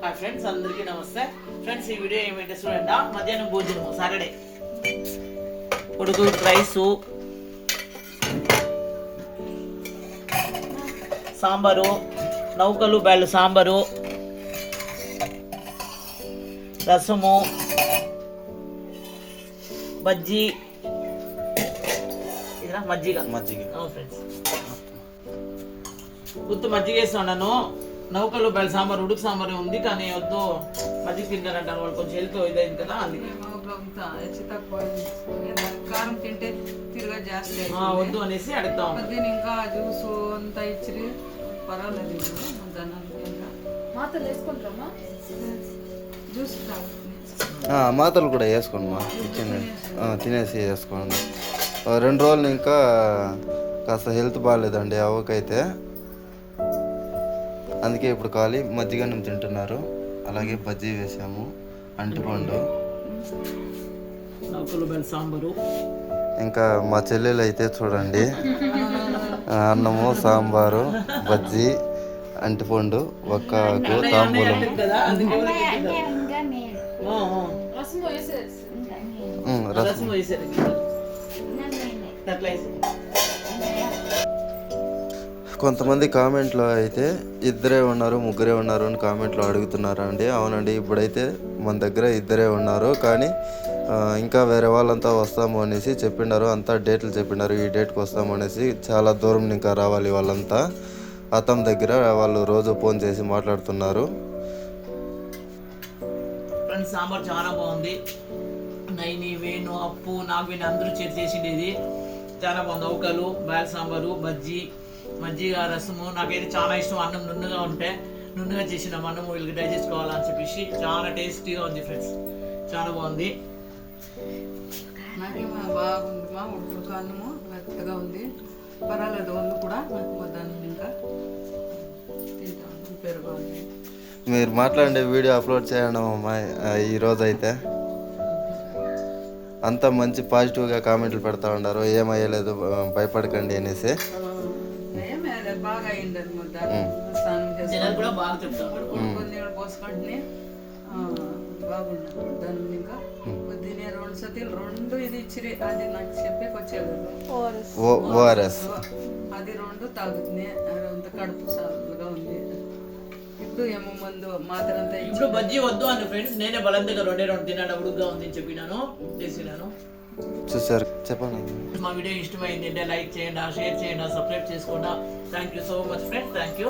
Hi friends, అందరికీ నమస్తే. Friends, ఈ వీడియో ఏమంటే చూడండి, మధ్యాహ్నం భోజనము సాటర్డే ఉడుకు రైసు, సాంబారు, నౌకలు బ్యాళ్ళు సాంబారు, రసము, బజ్జీ, ఇదా మజ్జిగ ఫ్రెండ్స్. గుర్తు మజ్జిగ వేస్తున్నాను. నౌకలు బయలు సాంబార్ ఉడుకు సాంబార్ ఉంది, కానీ వద్దు మజ్జిగ తింటారంటారు వాళ్ళు, కొంచెం హెల్త్ ఇదైంది కదా, అందుకే కారం తింటే తిరగా జాస్తి వద్దు అనేసి అడుగుతాం. ఇంకా జ్యూస్ అంతా ఇచ్చి పర్వాలేదు. మాత్రలు వేసుకుంటారమ్మా, జ్యూస్ మాతలు కూడా వేసుకోండి మా ఇచ్చింది, తినేసి వేసుకోండి. 2 రోజులు ఇంకా కాస్త హెల్త్ బాగాలేదండి అవ్వకైతే, అందుకే ఇప్పుడు ఖాళీ మజ్జిగన్నం తింటున్నారు. అలాగే బజ్జీ వేసాము, అంటిపండు, సాంబారు. ఇంకా మా చెల్లెలు అయితే చూడండి, అన్నము, సాంబారు, బజ్జీ, అంటిపండు, ఒక్కాకు, తాంబూలం. రసం. కొంతమంది కామెంట్లో అయితే 2 ఉన్నారు, 3 ఉన్నారు అని కామెంట్లో అడుగుతున్నారు అండి. అవునండి, ఇప్పుడైతే మన దగ్గర 2 ఉన్నారు, కానీ ఇంకా వేరే వాళ్ళంతా వస్తాము అనేసి చెప్పినారు. అంతా డేట్లు చెప్పినారు, ఈ డేట్కి వస్తాము అనేసి. చాలా దూరం ఇంకా రావాలి వాళ్ళంతా. అతని దగ్గర వాళ్ళు రోజు ఫోన్ చేసి మాట్లాడుతున్నారు. ఫ్రెండ్స్, సాంబార్ చాలా బాగుంది. నైని, వేణు, అప్పు, నాగవేణి అందరూ చేసిండేది చాలా బాగుంది. నౌకలు బ్యాల్ సాంబారు, బజ్జీ, మజ్జిగ, రసము. నాకైతే చాలా ఇష్టం. అన్నం నున్నగా ఉంటే, నున్నగా చేసిన అన్నం వీళ్ళకి డైజెస్ట్ కావాలని చెప్పేసి చాలా టేస్టీగా ఉంది ఫ్రెండ్స్, చాలా బాగుంది. నాకేమో బాగుంది. మా ఉడుకు అన్నము మెత్తగా ఉంది, పర్వాలేదు. వండు కూడా నాకు మధ్యాహ్నం ఇంకా తింటాను. పెరుగు మీరు మాట్లాడే వీడియో అప్లోడ్ చేయడం అమ్మా. ఈరోజు అయితే అంతా మంచి పాజిటివ్గా కామెంట్లు పెడతా ఉన్నారు, ఏమయ్యలేదు భయపడకండి అనేసి. బాగా అయింది పోసుకుంటే బాగున్నాను. దాన్ని ఇంకా పొద్దున్నే 2 సతీలు 2 ఇది ఇచ్చిరి. అది నాకు చెప్పేకి వచ్చేది ఓఆర్ఎస్, అది 2 తాగుతుంది. అంత కడుపు సాగుగా ఉంది. ఇప్పుడు ఏమో మందు మాత్రంతా ఇప్పుడు బజ్జీ వద్దు అని ఫ్రెండ్స్, నేనే బలంగా 2 తిన్నాను, ఉడుగ్గా ఉంది అని చెప్పినాను, చేసినాను. చూసారు, చెప్పండి. మా వీడియో ఇష్టమైంది అంటే లైక్ చేయండి, షేర్ చేయండి, సబ్స్క్రైబ్ చేసుకోండి. Thank you so much friends, thank you.